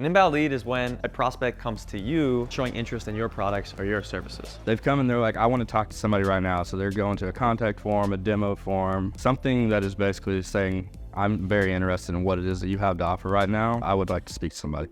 An inbound lead is when a prospect comes to you showing interest in your products or your services. They've come and they're like, I want to talk to somebody right now. So they're going to a contact form, a demo form, something that is basically saying, I'm very interested in what it is that you have to offer right now. I would like to speak to somebody.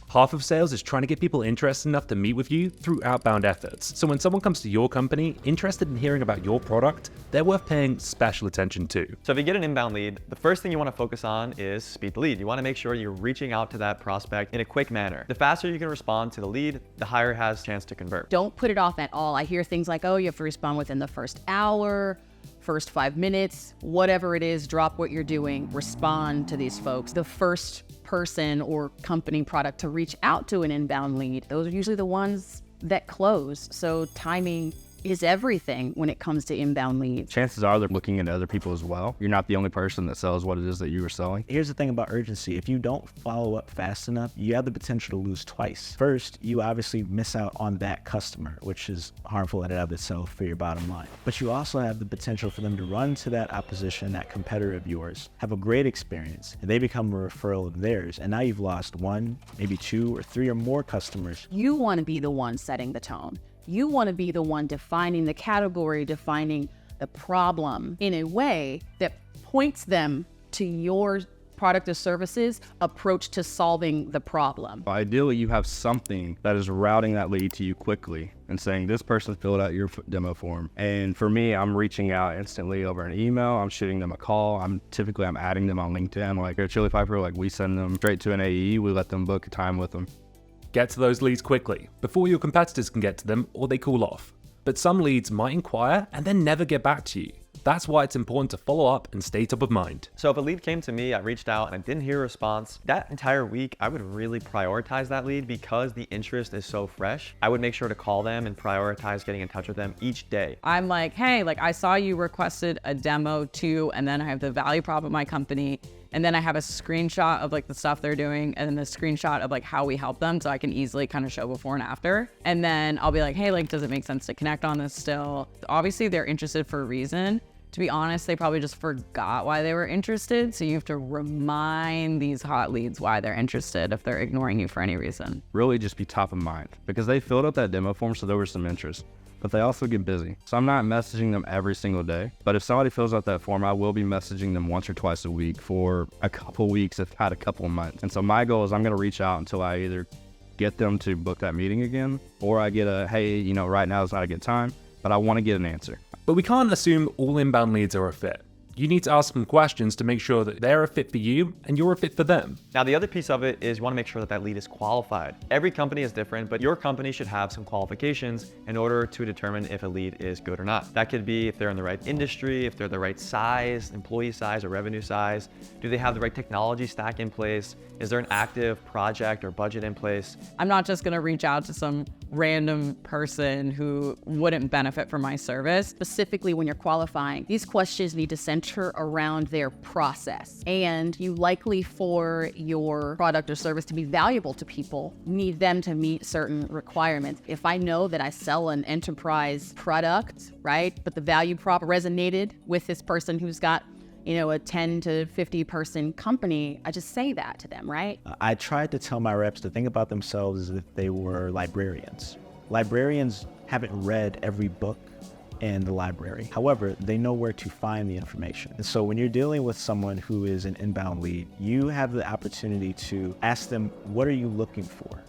Half of sales is trying to get people interested enough to meet with you through outbound efforts. So when someone comes to your company interested in hearing about your product, they're worth paying special attention to. So if you get an inbound lead, the first thing you want to focus on is speed the lead. You want to make sure you're reaching out to that prospect in a quick manner. The faster you can respond to the lead, the higher it has a chance to convert. Don't put it off at all. I hear things like, oh, you have to respond within the first hour, first 5 minutes, whatever it is, drop what you're doing, respond to these folks. The first person or company product to reach out to an inbound lead, those are usually the ones that close. So timing is everything when it comes to inbound leads. Chances are they're looking into other people as well. You're not the only person that sells what it is that you are selling. Here's the thing about urgency. If you don't follow up fast enough, you have the potential to lose twice. First, you obviously miss out on that customer, which is harmful in and of itself for your bottom line. But you also have the potential for them to run to that opposition, that competitor of yours, have a great experience, and they become a referral of theirs. And now you've lost one, maybe two or three or more customers. You want to be the one setting the tone. You want to be the one defining the category, defining the problem in a way that points them to your product or services approach to solving the problem. Ideally, you have something that is routing that lead to you quickly and saying, this person filled out your demo form. And for me, I'm reaching out instantly over an email. I'm shooting them a call. I'm adding them on LinkedIn. Like at Chili Piper, like we send them straight to an AE. We let them book a time with them. Get to those leads quickly, before your competitors can get to them or they cool off. But some leads might inquire and then never get back to you. That's why it's important to follow up and stay top of mind. So if a lead came to me, I reached out and I didn't hear a response, that entire week, I would really prioritize that lead because the interest is so fresh. I would make sure to call them and prioritize getting in touch with them each day. I'm like, hey, I saw you requested a demo too, and then I have the value prop of my company. And then I have a screenshot of the stuff they're doing and then the screenshot of how we help them so I can easily kind of show before and after. And then I'll be like, hey, does it make sense to connect on this still? Obviously they're interested for a reason. To be honest, they probably just forgot why they were interested. So you have to remind these hot leads why they're interested if they're ignoring you for any reason. Really just be top of mind because they filled out that demo form, so there was some interest. But they also get busy. So I'm not messaging them every single day. But if somebody fills out that form, I will be messaging them once or twice a week for a couple weeks, if not a couple of months. And so my goal is I'm gonna reach out until I either get them to book that meeting again, or I get a, hey, right now is not a good time, but I wanna get an answer. But we can't assume all inbound leads are a fit. You need to ask them questions to make sure that they're a fit for you and you're a fit for them. Now, the other piece of it is you want to make sure that that lead is qualified. Every company is different, but your company should have some qualifications in order to determine if a lead is good or not. That could be if they're in the right industry, if they're the right size, employee size or revenue size. Do they have the right technology stack in place? Is there an active project or budget in place? I'm not just going to reach out to some random person who wouldn't benefit from my service. Specifically when you're qualifying, these questions need to center around their process. And you likely, for your product or service to be valuable to people, need them to meet certain requirements. If I know that I sell an enterprise product, right, but the value prop resonated with this person who's got a 10 to 50 person company, I just say that to them, right? I tried to tell my reps to think about themselves as if they were librarians. Librarians haven't read every book in the library. However, they know where to find the information. And so when you're dealing with someone who is an inbound lead, you have the opportunity to ask them, what are you looking for?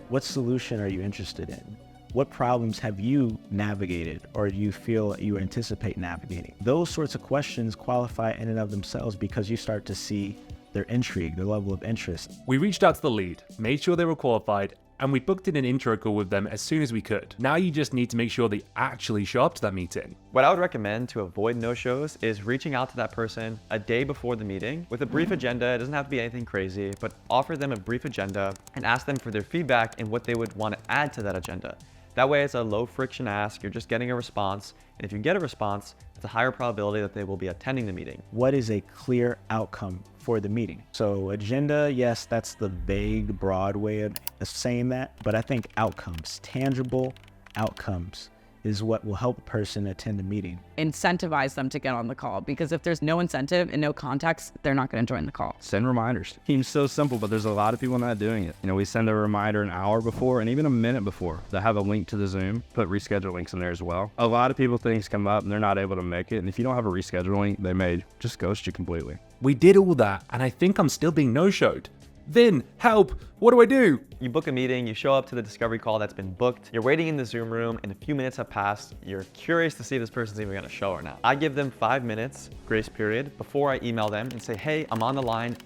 What solution are you interested in? What problems have you navigated or do you feel you anticipate navigating? Those sorts of questions qualify in and of themselves because you start to see their intrigue, their level of interest. We reached out to the lead, made sure they were qualified, and we booked in an intro call with them as soon as we could. Now you just need to make sure they actually show up to that meeting. What I would recommend to avoid no-shows is reaching out to that person a day before the meeting with a brief agenda. It doesn't have to be anything crazy, but offer them a brief agenda and ask them for their feedback and what they would want to add to that agenda. That way it's a low friction ask, you're just getting a response, and if you get a response, it's a higher probability that they will be attending the meeting. What is a clear outcome for the meeting? So agenda, yes, that's the vague, broad way of saying that, but I think outcomes, tangible outcomes, is what will help a person attend a meeting. Incentivize them to get on the call, because if there's no incentive and no context, they're not going to join the call. Send reminders. Seems so simple, but there's a lot of people not doing it. We send a reminder an hour before and even a minute before that have a link to the Zoom, put reschedule links in there as well. A lot of people, things come up and they're not able to make it. And if you don't have a reschedule link, they may just ghost you completely. We did all that, and I think I'm still being no-showed. Vin, help! What do I do? You book a meeting, you show up to the discovery call that's been booked, you're waiting in the Zoom room, and a few minutes have passed, you're curious to see if this person's even gonna show or not. I give them 5 minutes grace period before I email them and say, hey, I'm on the line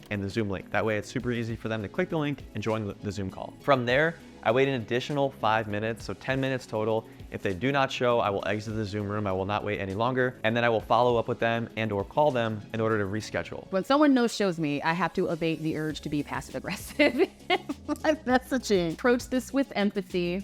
and the Zoom link. That way it's super easy for them to click the link and join the Zoom call. From there, I wait an additional 5 minutes, so 10 minutes total. If they do not show, I will exit the Zoom room. I will not wait any longer. And then I will follow up with them and or call them in order to reschedule. When someone no-shows me, I have to abate the urge to be passive aggressive. Like messaging. Approach this with empathy.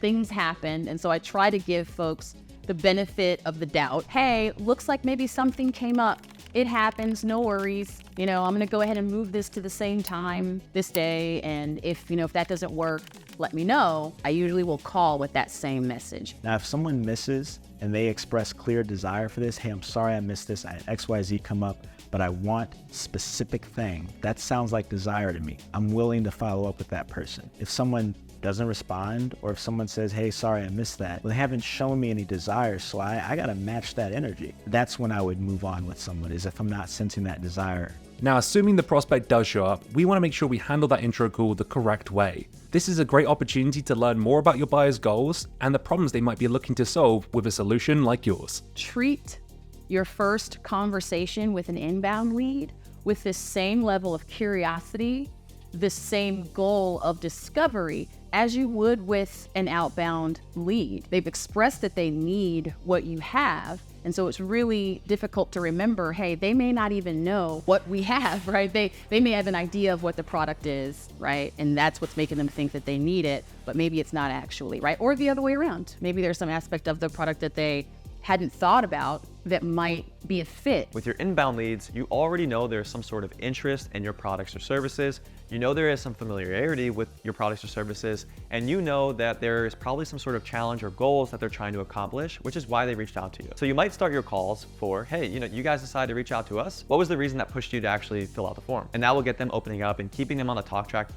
Things happen. And so I try to give folks the benefit of the doubt. Hey, looks like maybe something came up. It happens, no worries. I'm gonna go ahead and move this to the same time this day. And if that doesn't work, let me know. I usually will call with that same message. Now, if someone misses and they express clear desire for this, hey, I'm sorry I missed this, I had XYZ come up, but I want specific thing. That sounds like desire to me. I'm willing to follow up with that person. If someone doesn't respond, or if someone says, hey, sorry, I missed that, well, they haven't shown me any desire, so I gotta match that energy. That's when I would move on with someone, is if I'm not sensing that desire. Now, assuming the prospect does show up, we want to make sure we handle that intro call the correct way. This is a great opportunity to learn more about your buyer's goals and the problems they might be looking to solve with a solution like yours. Treat your first conversation with an inbound lead with the same level of curiosity, the same goal of discovery as you would with an outbound lead. They've expressed that they need what you have. And so it's really difficult to remember, hey, they may not even know what we have, right? They may have an idea of what the product is, right? And that's what's making them think that they need it, but maybe it's not actually, right? Or the other way around. Maybe there's some aspect of the product that they hadn't thought about that might be a fit. With your inbound leads, you already know there's some sort of interest in your products or services. You know there is some familiarity with your products or services, and you know that there is probably some sort of challenge or goals that they're trying to accomplish, which is why they reached out to you. So you might start your calls for, hey, you guys decided to reach out to us. What was the reason that pushed you to actually fill out the form? And that will get them opening up and keeping them on a talk track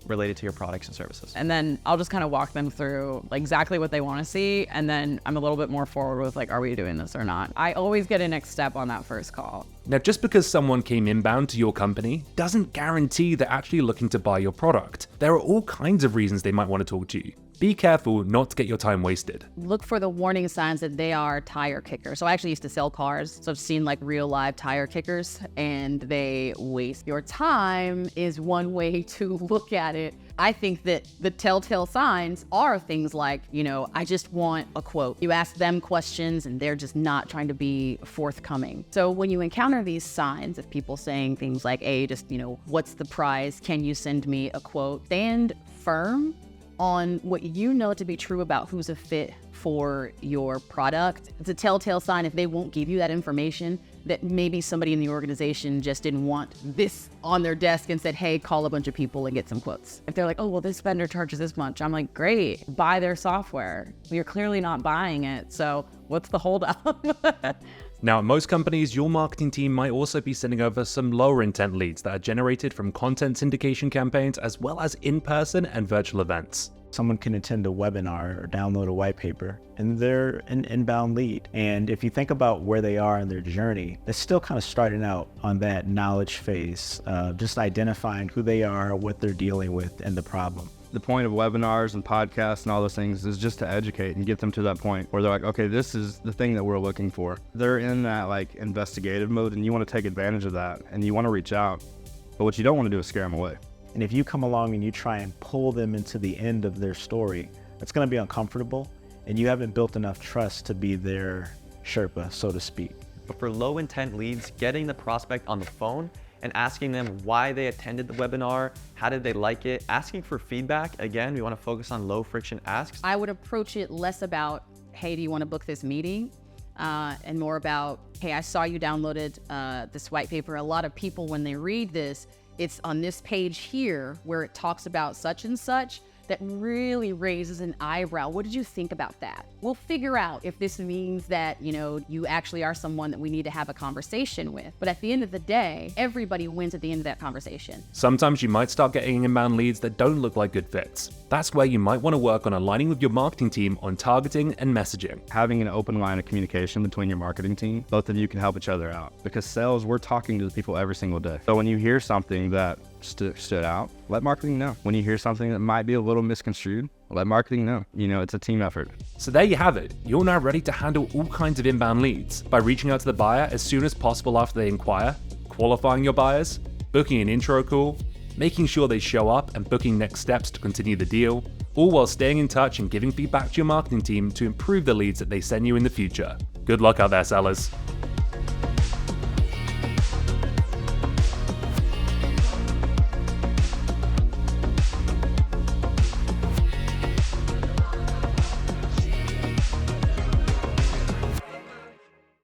related to your products and services. And then I'll just kind of walk them through exactly what they want to see. And then I'm a little bit more forward with are we doing this or not? I always get a next step on that first call. Now, just because someone came inbound to your company doesn't guarantee they're actually looking to buy your product. There are all kinds of reasons they might want to talk to you. Be careful not to get your time wasted. Look for the warning signs that they are tire kickers. So I actually used to sell cars. So I've seen real live tire kickers, and they waste your time is one way to look at it. I think that the telltale signs are things like, I just want a quote. You ask them questions and they're just not trying to be forthcoming. So when you encounter these signs of people saying things like, hey, what's the price? Can you send me a quote? Stand firm on what you know to be true about who's a fit for your product. It's a telltale sign if they won't give you that information that maybe somebody in the organization just didn't want this on their desk and said, hey, call a bunch of people and get some quotes. If they're like, oh, well, this vendor charges this much, I'm like, great, buy their software. You're clearly not buying it, so what's the holdup? Now, at most companies, your marketing team might also be sending over some lower intent leads that are generated from content syndication campaigns, as well as in-person and virtual events. Someone can attend a webinar or download a white paper, and they're an inbound lead. And if you think about where they are in their journey, they're still kind of starting out on that knowledge phase, just identifying who they are, what they're dealing with, and the problem. The point of webinars and podcasts and all those things is just to educate and get them to that point where they're like, okay, this is the thing that we're looking for. They're in that investigative mode, and you want to take advantage of that, and you want to reach out. But what you don't want to do is scare them away. And if you come along and you try and pull them into the end of their story, it's going to be uncomfortable, and you haven't built enough trust to be their Sherpa, so to speak. But for low intent leads, getting the prospect on the phone and asking them why they attended the webinar, how did they like it, asking for feedback. Again, we want to focus on low friction asks. I would approach it less about, hey, do you want to book this meeting? And more about, hey, I saw you downloaded this white paper. A lot of people, when they read this, it's on this page here where it talks about such and such. that really raises an eyebrow. What did you think about that? We'll figure out if this means that, you actually are someone that we need to have a conversation with. But at the end of the day, everybody wins at the end of that conversation. Sometimes you might start getting inbound leads that don't look like good fits. That's where you might want to work on aligning with your marketing team on targeting and messaging. Having an open line of communication between your marketing team, both of you can help each other out. Because sales, we're talking to the people every single day. So when you hear something that stood out, let marketing know. When you hear something that might be a little misconstrued, let marketing know. It's a team effort. So there you have it. You're now ready to handle all kinds of inbound leads by reaching out to the buyer as soon as possible after they inquire, qualifying your buyers, booking an intro call, making sure they show up and booking next steps to continue the deal, all while staying in touch and giving feedback to your marketing team to improve the leads that they send you in the future. Good luck out there, sellers.